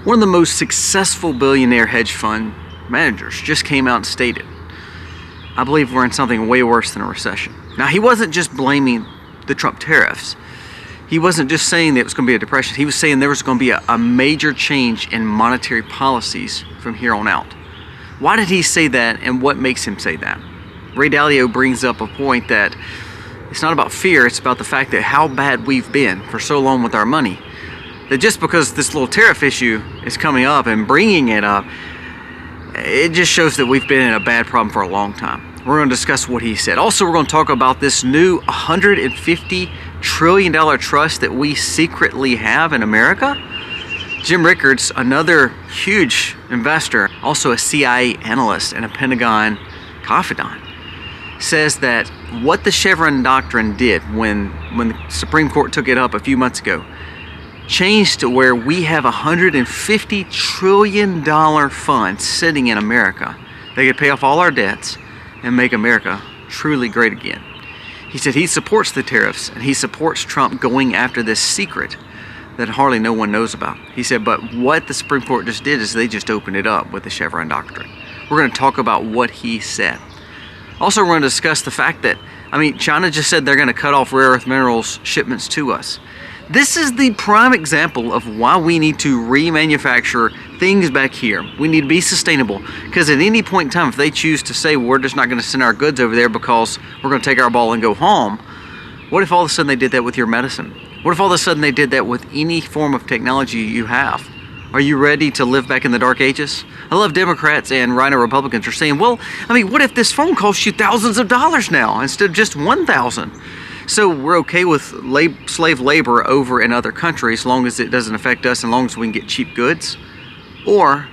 One of the most successful billionaire hedge fund managers just came out and stated, I believe we're in something way worse than a recession. Now, he wasn't just blaming the Trump tariffs. He wasn't just saying that it was going to be a depression. He was saying there was going to be a major change in monetary policies from here on out. Why did he say that, and what makes him say that? Ray Dalio brings up a point that it's not about fear, it's about the fact that how bad we've been for so long with our money. That just because this little tariff issue is coming up and bringing it up, it just shows that we've been in a bad problem for a long time. We're going to discuss what he said. Also, we're going to talk about this new $150 trillion trust that we secretly have in America. Jim Rickards, another huge investor, also a CIA analyst and a Pentagon confidant, says that what the Chevron doctrine did when the Supreme Court took it up a few months ago changed to where we have $150 trillion fund sitting in America. They could pay off all our debts and make America truly great again. He said he supports the tariffs and he supports Trump going after this secret that hardly no one knows about. He said, but what the Supreme Court just did is they just opened it up with the Chevron doctrine. We're going to talk about what he said. Also, we're going to discuss the fact that, China just said they're going to cut off rare earth minerals shipments to us. This is the prime example of why we need to remanufacture things back here. We need to be sustainable, because at any point in time, if they choose to say, we're just not going to send our goods over there because we're going to take our ball and go home, what if all of a sudden they did that with your medicine? What if all of a sudden they did that with any form of technology you have? Are you ready to live back in the dark ages? I love Democrats and Rhino Republicans are saying, well, what if this phone costs you thousands of dollars now instead of just $1,000? So we're okay with slave labor over in other countries as long as it doesn't affect us and as long as we can get cheap goods? Or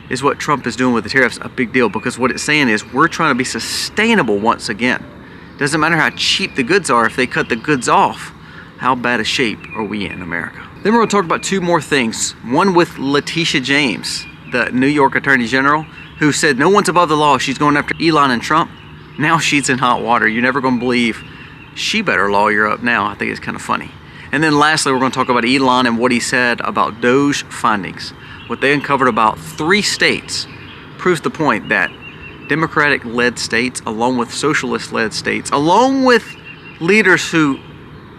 is what Trump is doing with the tariffs a big deal? Because what it's saying is we're trying to be sustainable once again. Doesn't matter how cheap the goods are, if they cut the goods off, how bad a shape are we in America? Then we're going to talk about two more things. One with Letitia James, the New York Attorney General, who said no one's above the law. She's going after Elon and Trump. Now she's in hot water. You're never going to believe. She better lawyer up now. I think it's kind of funny. And then lastly, we're going to talk about Elon and what he said about Doge findings. What they uncovered about 3 states proves the point that Democratic-led states, along with socialist-led states, along with leaders who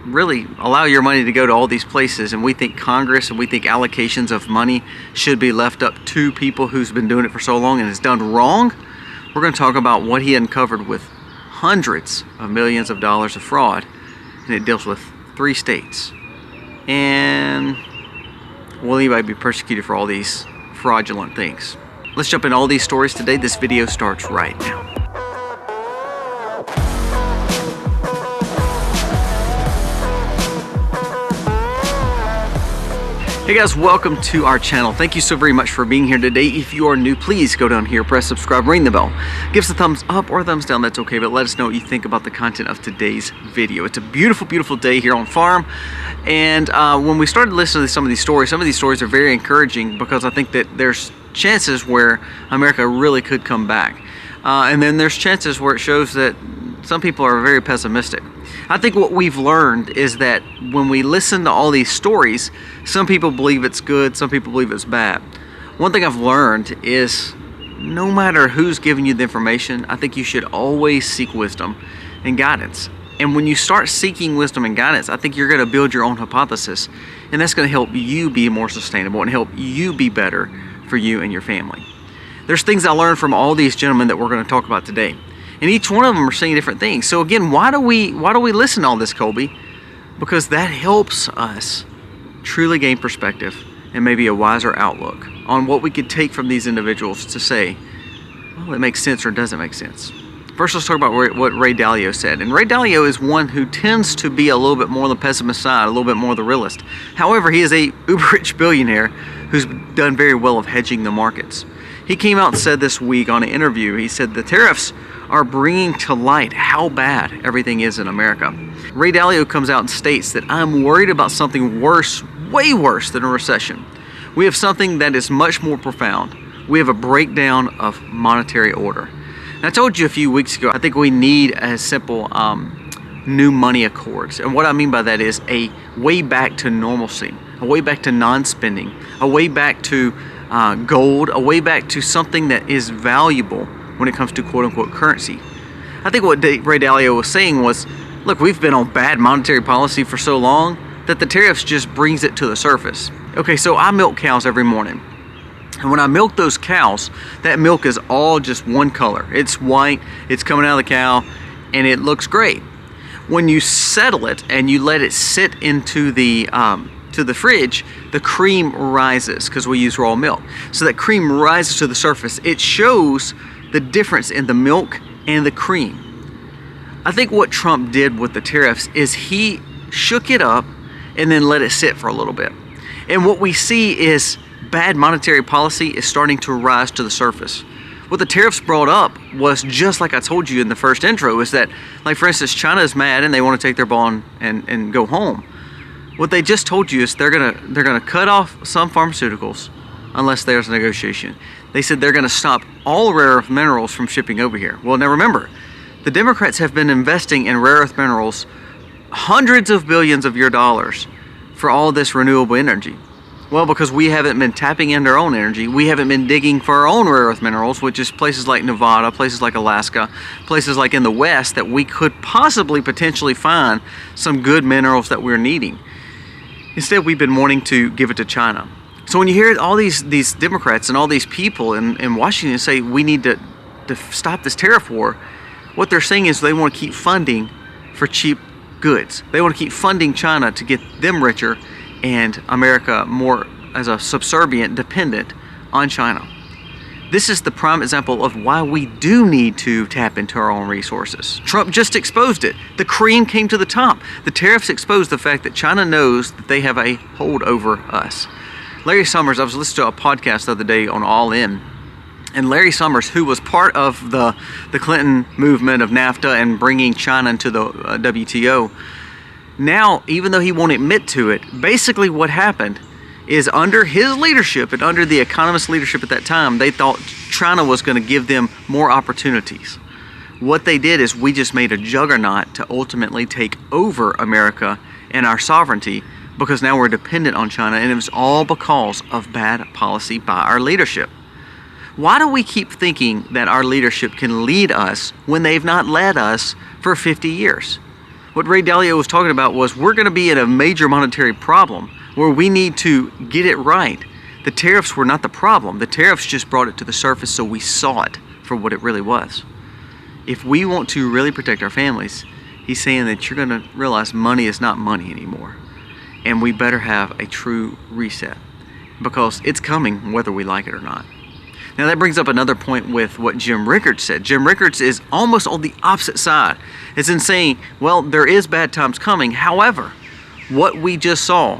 really allow your money to go to all these places, and we think Congress and we think allocations of money should be left up to people who's been doing it for so long and has done wrong. We're going to talk about what he uncovered with hundreds of millions of dollars of fraud, and it deals with 3 states. And will anybody be persecuted for all these fraudulent things? Let's jump into all these stories today. This video starts right now. Hey guys, welcome to our channel. Thank you so very much for being here today. If you are new, please go down here, press subscribe, ring the bell. Give us a thumbs up or a thumbs down, that's okay, but let us know what you think about the content of today's video. It's a beautiful, beautiful day here on farm. And when we started listening to some of these stories are very encouraging because I think that there's chances where America really could come back. And then there's chances where it shows that some people are very pessimistic. I think what we've learned is that when we listen to all these stories, some people believe it's good, some people believe it's bad. One thing I've learned is no matter who's giving you the information, I think you should always seek wisdom and guidance. And when you start seeking wisdom and guidance, I think you're going to build your own hypothesis, and that's going to help you be more sustainable and help you be better for you and your family. There's things I learned from all these gentlemen that we're going to talk about today. And each one of them are saying different things. So again, why do we listen to all this, Colby? Because that helps us truly gain perspective and maybe a wiser outlook on what we could take from these individuals to say, well, it makes sense or doesn't make sense. First, let's talk about what Ray Dalio said. And Ray Dalio is one who tends to be a little bit more on the pessimist side, a little bit more of the realist. However, he is a uber-rich billionaire who's done very well of hedging the markets. He came out and said this week on an interview, he said the tariffs are bringing to light how bad everything is in America. Ray Dalio comes out and states that I'm worried about something worse, way worse than a recession. We have something that is much more profound. We have a breakdown of monetary order. And I told you a few weeks ago, I think we need a simple new money accords. And what I mean by that is a way back to normalcy. a way back to non-spending, a way back to gold, a way back to something that is valuable when it comes to quote-unquote currency. I think what Ray Dalio was saying was, look, we've been on bad monetary policy for so long that the tariffs just brings it to the surface. Okay, so I milk cows every morning. And when I milk those cows, that milk is all just one color. It's white, it's coming out of the cow, and it looks great. When you settle it and you let it sit into the fridge, the cream rises because we use raw milk. So that cream rises to the surface. It shows the difference in the milk and the cream. I think what Trump did with the tariffs is he shook it up and then let it sit for a little bit. And what we see is bad monetary policy is starting to rise to the surface. What the tariffs brought up was just like I told you in the first intro, is that, like for instance, China is mad and they want to take their ball and go home. What they just told you is they're gonna cut off some pharmaceuticals unless there's a negotiation. They said they're gonna stop all rare earth minerals from shipping over here. Well, now remember, the Democrats have been investing in rare earth minerals hundreds of billions of your dollars for all this renewable energy. Well, because we haven't been tapping into our own energy, we haven't been digging for our own rare earth minerals, which is places like Nevada, places like Alaska, places like in the West that we could possibly potentially find some good minerals that we're needing. Instead, we've been wanting to give it to China. So when you hear all these Democrats and all these people in Washington say we need to stop this tariff war, what they're saying is they want to keep funding for cheap goods. They want to keep funding China to get them richer and America more as a subservient, dependent on China. This is the prime example of why we do need to tap into our own resources. Trump just exposed it. The cream came to the top. The tariffs exposed the fact that China knows that they have a hold over us. Larry Summers, I was listening to a podcast the other day on All In, and Larry Summers, who was part of the Clinton movement of NAFTA and bringing China into the WTO, now, even though he won't admit to it, basically what happened is under his leadership and under the economist leadership at that time, they thought China was going to give them more opportunities. What they did is we just made a juggernaut to ultimately take over America and our sovereignty, because now we're dependent on China, and it was all because of bad policy by our leadership. Why do we keep thinking that our leadership can lead us when they've not led us for 50 years? What Ray Dalio was talking about was we're going to be in a major monetary problem where we need to get it right. The tariffs were not the problem. The tariffs just brought it to the surface so we saw it for what it really was. If we want to really protect our families, he's saying that you're going to realize money is not money anymore. And we better have a true reset, because it's coming whether we like it or not. Now that brings up another point with what Jim Rickards said. Jim Rickards is almost on the opposite side. It's in saying, well, there is bad times coming. However, what we just saw,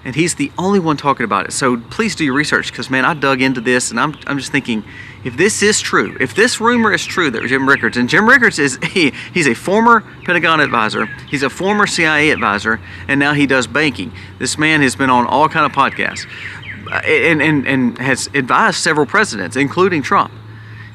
and he's the only one talking about it. So please do your research, because man, I dug into this and I'm just thinking, if this is true, if this rumor is true that Jim Rickards, and Jim Rickards he's a former Pentagon advisor, he's a former CIA advisor, and now he does banking. This man has been on all kind of podcasts. And has advised several presidents, including Trump.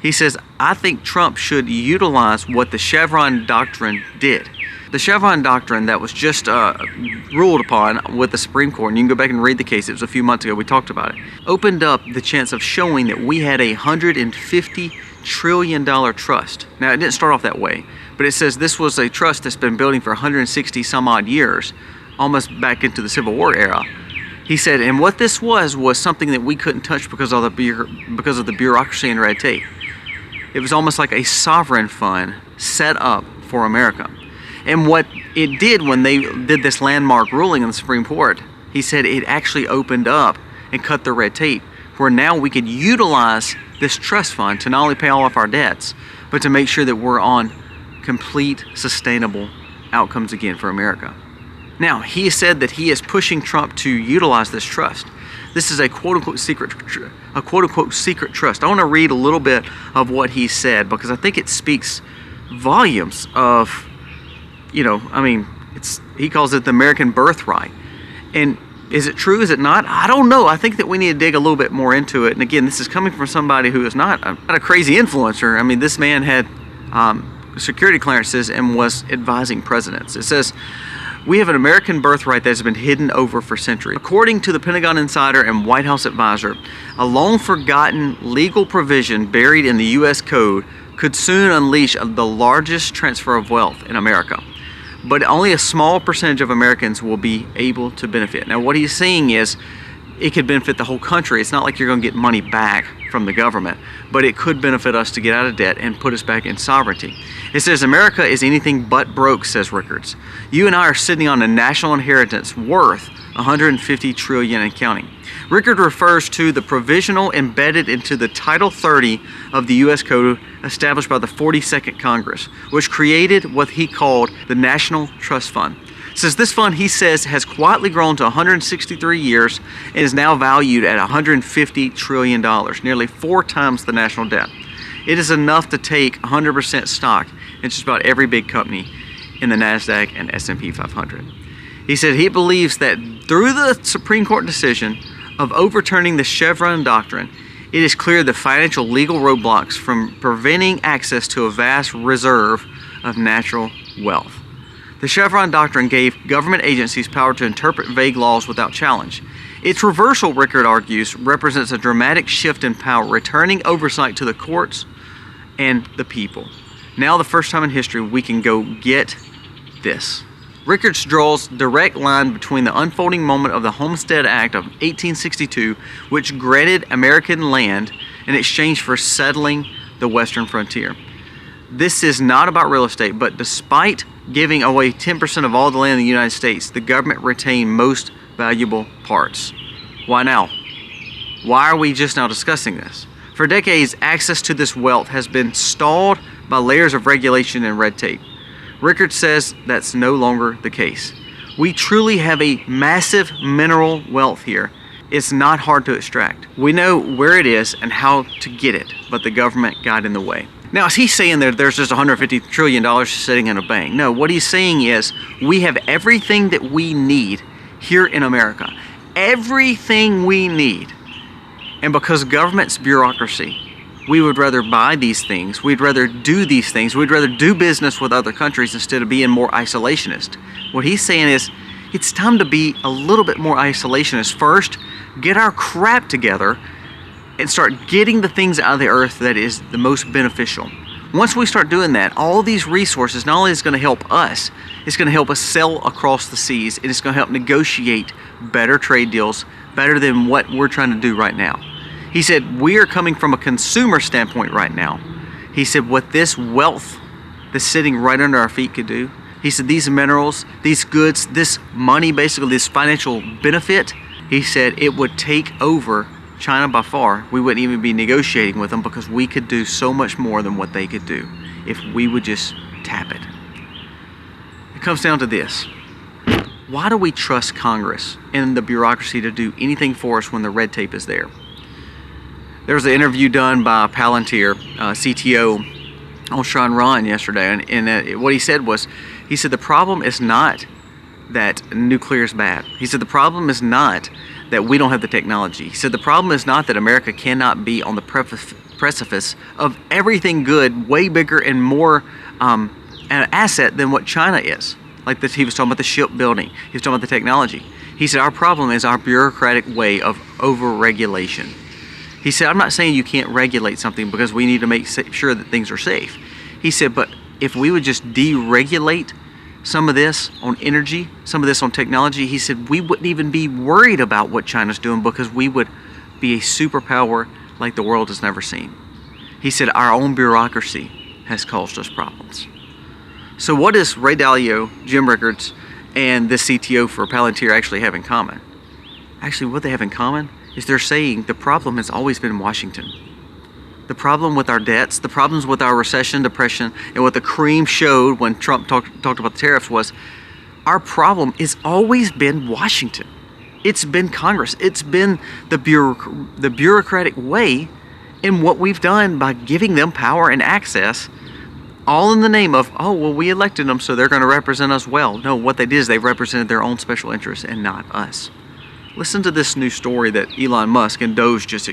He says, I think Trump should utilize what the Chevron doctrine did. The Chevron doctrine that was just ruled upon with the Supreme Court, and you can go back and read the case, it was a few months ago, we talked about it, opened up the chance of showing that we had a $150 trillion trust. Now, it didn't start off that way, but it says this was a trust that's been building for 160 some odd years, almost back into the Civil War era. He said, and what this was something that we couldn't touch because of the bureaucracy and red tape. It was almost like a sovereign fund set up for America. And what it did when they did this landmark ruling in the Supreme Court, he said it actually opened up and cut the red tape, where now we could utilize this trust fund to not only pay all of our debts, but to make sure that we're on complete sustainable outcomes again for America. Now, he said that he is pushing Trump to utilize this trust. This is a quote-unquote secret trust. I want to read a little bit of what he said, because I think it speaks volumes of, he calls it the American birthright. And is it true? Is it not? I don't know. I think that we need to dig a little bit more into it. And again, this is coming from somebody who is not a crazy influencer. I mean, this man had security clearances and was advising presidents. It says, We have an American birthright that has been hidden over for centuries. According to the Pentagon Insider and White House Advisor, a long-forgotten legal provision buried in the U.S. Code could soon unleash the largest transfer of wealth in America. But only a small percentage of Americans will be able to benefit. Now, what he's saying is it could benefit the whole country. It's not like you're going to get money back from the government, but it could benefit us to get out of debt and put us back in sovereignty. It says, America is anything but broke, says Rickards. You and I are sitting on a national inheritance worth $150 trillion and counting. Rickard refers to the provisional embedded into the Title 30 of the U.S. Code established by the 42nd Congress, which created what he called the National Trust Fund. Says this fund, he says, has quietly grown to 163 years and is now valued at $150 trillion, nearly 4 times the national debt. It is enough to take 100% stock in just about every big company in the NASDAQ and S&P 500. He said he believes that through the Supreme Court decision of overturning the Chevron doctrine, it is clear the financial legal roadblocks from preventing access to a vast reserve of natural wealth. The Chevron doctrine gave government agencies power to interpret vague laws without challenge. Its reversal, Rickard argues, represents a dramatic shift in power, returning oversight to the courts and the people. Now, the first time in history, we can go get this. Rickards draws direct line between the unfolding moment of the Homestead Act of 1862, which granted American land in exchange for settling the western frontier. This is not about real estate, but despite giving away 10% of all the land in the United States, the government retained most valuable parts. Why now? Why are we just now discussing this? For decades, access to this wealth has been stalled by layers of regulation and red tape. Rickard says that's no longer the case. We truly have a massive mineral wealth here. It's not hard to extract. We know where it is and how to get it, but the government got in the way. Now, is he saying that there's just $150 trillion sitting in a bank? No, what he's saying is we have everything that we need here in America. Everything we need. And because government's bureaucracy, we would rather buy these things. We'd rather do these things. We'd rather do business with other countries instead of being more isolationist. What he's saying is it's time to be a little bit more isolationist. First, get our crap together and start getting the things out of the earth that is the most beneficial. Once we start doing that, all these resources, not only is it going to help us, it's going to help us sell across the seas, and it's going to help negotiate better trade deals, better than what we're trying to do right now. He said, we are coming from a consumer standpoint right now. He said, what this wealth that's sitting right under our feet could do, he said, these minerals, these goods, this money, basically this financial benefit, he said it would take over China by far. We wouldn't even be negotiating with them because we could do so much more than what they could do if we would just tap it. It comes down to this. Why do we trust Congress and the bureaucracy to do anything for us when the red tape is there? There was an interview done by Palantir, CTO, on Sean Ron yesterday, and what he said was, he said the problem is not that nuclear is bad. He said the problem is not that we don't have the technology. He said the problem is not that America cannot be on the precipice of everything good, way bigger and more an asset than what China is. Like this, he was talking about the shipbuilding. He was talking about the technology. He said our problem is our bureaucratic way of over-regulation. He said, I'm not saying you can't regulate something because we need to make sure that things are safe. He said, but if we would just deregulate some of this on energy, some of this on technology, he said we wouldn't even be worried about what China's doing because we would be a superpower like the world has never seen. He said our own bureaucracy has caused us problems. So what does Ray Dalio, Jim Rickards, and this CTO for Palantir actually have in common? Actually, what they have in common is they're saying the problem has always been Washington. The problem with our debts, the problems with our recession, depression, and what the cream showed when Trump talked about the tariffs was our problem has always been Washington. It's been Congress. It's been the bureaucratic way in what we've done by giving them power and access, all in the name of, oh, well, we elected them, so they're going to represent us well. No, what they did is they represented their own special interests and not us. Listen to this new story that Elon Musk and Doge just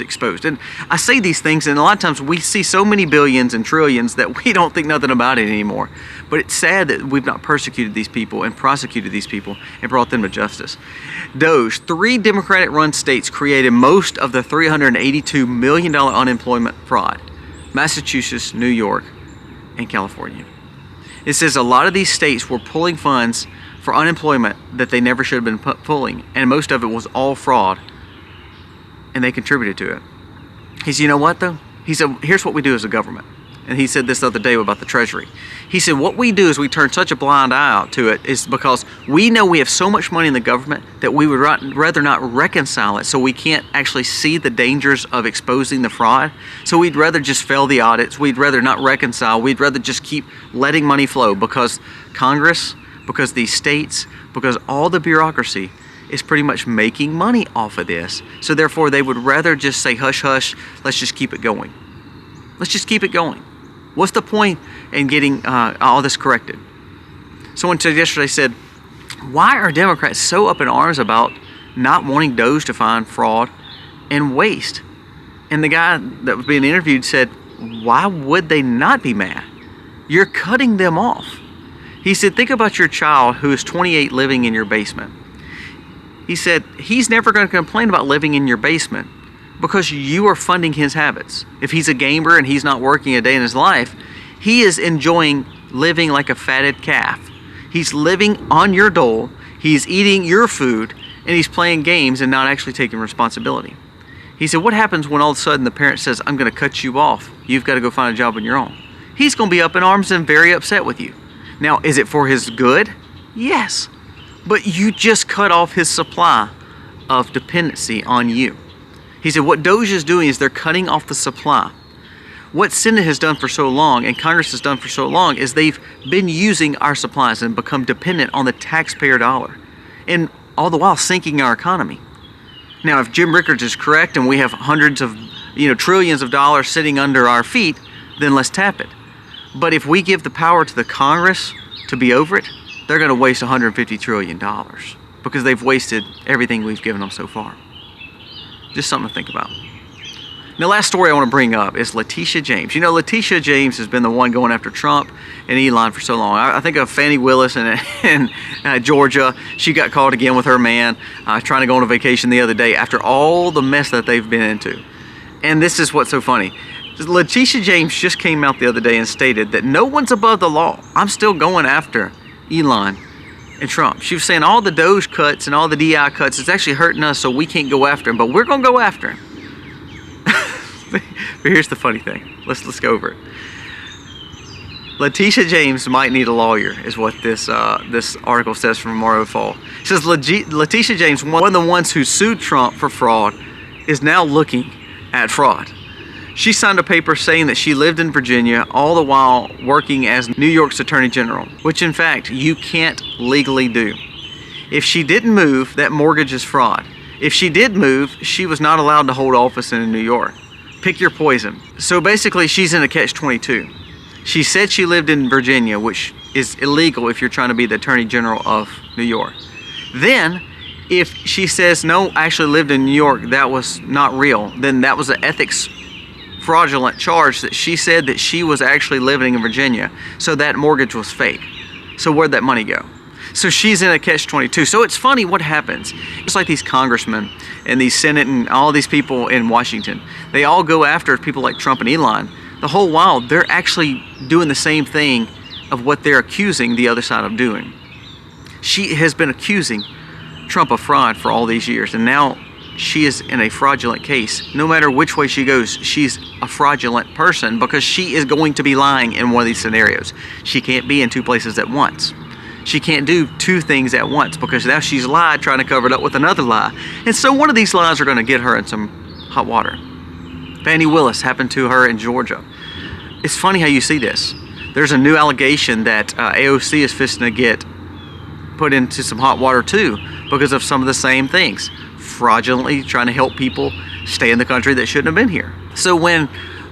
exposed. And I say these things, and a lot of times we see so many billions and trillions that we don't think nothing about it anymore. But it's sad that we've not persecuted these people and prosecuted these people and brought them to justice. Doge, 3 Democratic-run states created most of the $382 million unemployment fraud: Massachusetts, New York, and California. It says a lot of these states were pulling funds for unemployment that they never should have been pulling, and most of it was all fraud, and they contributed to it. He said, you know what though? He said, here's what we do as a government. And he said this the other day about the Treasury. He said, what we do is we turn such a blind eye out to it is because we know we have so much money in the government that we would rather not reconcile it, so we can't actually see the dangers of exposing the fraud. So we'd rather just fail the audits. We'd rather not reconcile. We'd rather just keep letting money flow, because Congress, because these states, because all the bureaucracy is pretty much making money off of this. So therefore they would rather just say, hush, hush, let's just keep it going. Let's just keep it going. What's the point in getting all this corrected? Someone yesterday said, why are Democrats so up in arms about not wanting Doge to find fraud and waste? And the guy that was being interviewed said, why would they not be mad? You're cutting them off. He said, think about your child who is 28 living in your basement. He said, he's never going to complain about living in your basement because you are funding his habits. If he's a gamer and he's not working a day in his life, he is enjoying living like a fatted calf. He's living on your dole, he's eating your food, and he's playing games and not actually taking responsibility. He said, what happens when all of a sudden the parent says, I'm going to cut you off, you've got to go find a job on your own? He's going to be up in arms and very upset with you. Now, is it for his good? Yes. But you just cut off his supply of dependency on you. He said what Doge is doing is they're cutting off the supply. What Senate has done for so long and Congress has done for so long is they've been using our supplies and become dependent on the taxpayer dollar, and all the while sinking our economy. Now, if Jim Rickards is correct and we have hundreds of, trillions of dollars sitting under our feet, then let's tap it. But if we give the power to the Congress to be over it, they're going to waste $150 trillion because they've wasted everything we've given them so far. Just something to think about. The last story I want to bring up is Letitia James. Letitia James has been the one going after Trump and Elon for so long. I think of Fannie Willis in Georgia. She got caught again with her man trying to go on a vacation the other day after all the mess that they've been into. And this is what's so funny. Letitia James just came out the other day and stated that no one's above the law. I'm still going after Elon and Trump. She was saying all the Doge cuts and all the DI cuts, it's actually hurting us, so we can't go after him, but we're going to go after him. But here's the funny thing. Let's go over it. Letitia James might need a lawyer, is what this article says from Memorial Fall. It says Letitia James, one of the ones who sued Trump for fraud, is now looking at fraud. She signed a paper saying that she lived in Virginia all the while working as New York's Attorney General, which in fact you can't legally do. If she didn't move, that mortgage is fraud. If she did move, she was not allowed to hold office in New York. Pick your poison. So basically she's in a catch-22. She said she lived in Virginia, which is illegal if you're trying to be the Attorney General of New York. Then, if she says, no, I actually lived in New York, that was not real, then that was an ethics fraudulent charge that she said that she was actually living in Virginia, so that mortgage was fake. So where'd that money go? So she's in a catch-22. So it's funny what happens. It's like these congressmen and these Senate and all these people in Washington. They all go after people like Trump and Elon. The whole while they're actually doing the same thing of what they're accusing the other side of doing. She has been accusing Trump of fraud for all these years, and now she is in a fraudulent case. No matter which way she goes, she's a fraudulent person because she is going to be lying in one of these scenarios. She can't be in two places at once. She can't do two things at once because now she's lied trying to cover it up with another lie. And so one of these lies are going to get her in some hot water. Fannie Willis happened to her in Georgia. It's funny how you see this. There's a new allegation that AOC is fixing to get put into some hot water too because of some of the same things. Fraudulently trying to help people stay in the country that shouldn't have been here. So when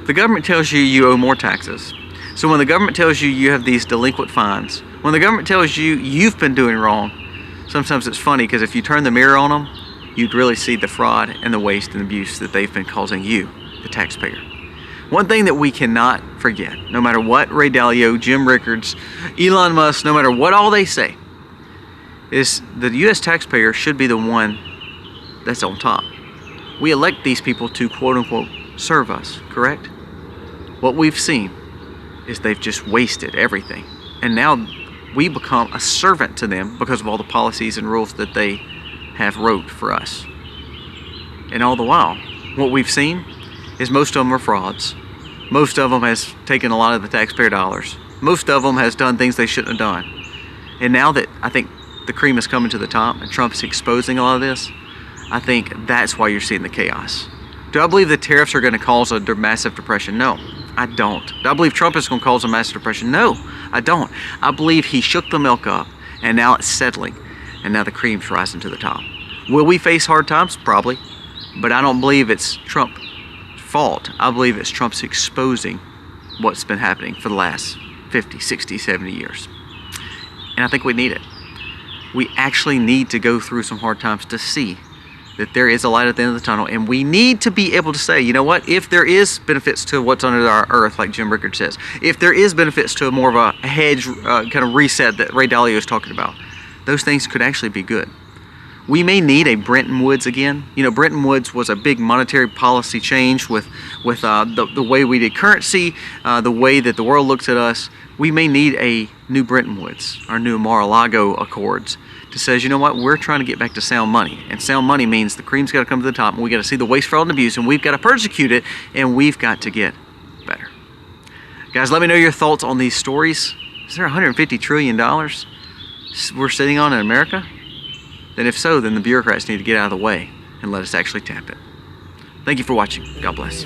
the government tells you you owe more taxes, so when the government tells you you have these delinquent fines, when the government tells you you've been doing wrong, sometimes it's funny because if you turn the mirror on them, you'd really see the fraud and the waste and abuse that they've been causing you, the taxpayer. One thing that we cannot forget, no matter what Ray Dalio, Jim Rickards, Elon Musk, no matter what all they say, is the U.S. taxpayer should be the one that's on top. We elect these people to quote-unquote serve us, correct? What we've seen is they've just wasted everything. And now we become a servant to them because of all the policies and rules that they have wrote for us. And all the while, what we've seen is most of them are frauds. Most of them has taken a lot of the taxpayer dollars. Most of them has done things they shouldn't have done. And now that I think the cream is coming to the top and Trump's exposing a lot of this, I think that's why you're seeing the chaos. Do I believe the tariffs are going to cause a massive depression? No, I don't. Do I believe Trump is going to cause a massive depression? No, I don't. I believe he shook the milk up and now it's settling and now the cream's rising to the top. Will we face hard times? Probably. But I don't believe it's Trump's fault. I believe it's Trump's exposing what's been happening for the last 50, 60, 70 years. And I think we need it. We actually need to go through some hard times to see that there is a light at the end of the tunnel, and we need to be able to say, you know what, if there is benefits to what's under our earth, like Jim Rickard says, if there is benefits to more of a hedge kind of reset that Ray Dalio is talking about, those things could actually be good. We may need a Bretton Woods again. You know, Bretton Woods was a big monetary policy change with the way we did currency, the way that the world looks at us. We may need a new Bretton Woods, our new Mar-a-Lago Accords, that says, you know what, we're trying to get back to sound money. And sound money means the cream's got to come to the top, and we got to see the waste, fraud, and abuse, and we've got to persecute it, and we've got to get better. Guys, let me know your thoughts on these stories. Is there $150 trillion we're sitting on in America? Then if so, then the bureaucrats need to get out of the way and let us actually tap it. Thank you for watching. God bless.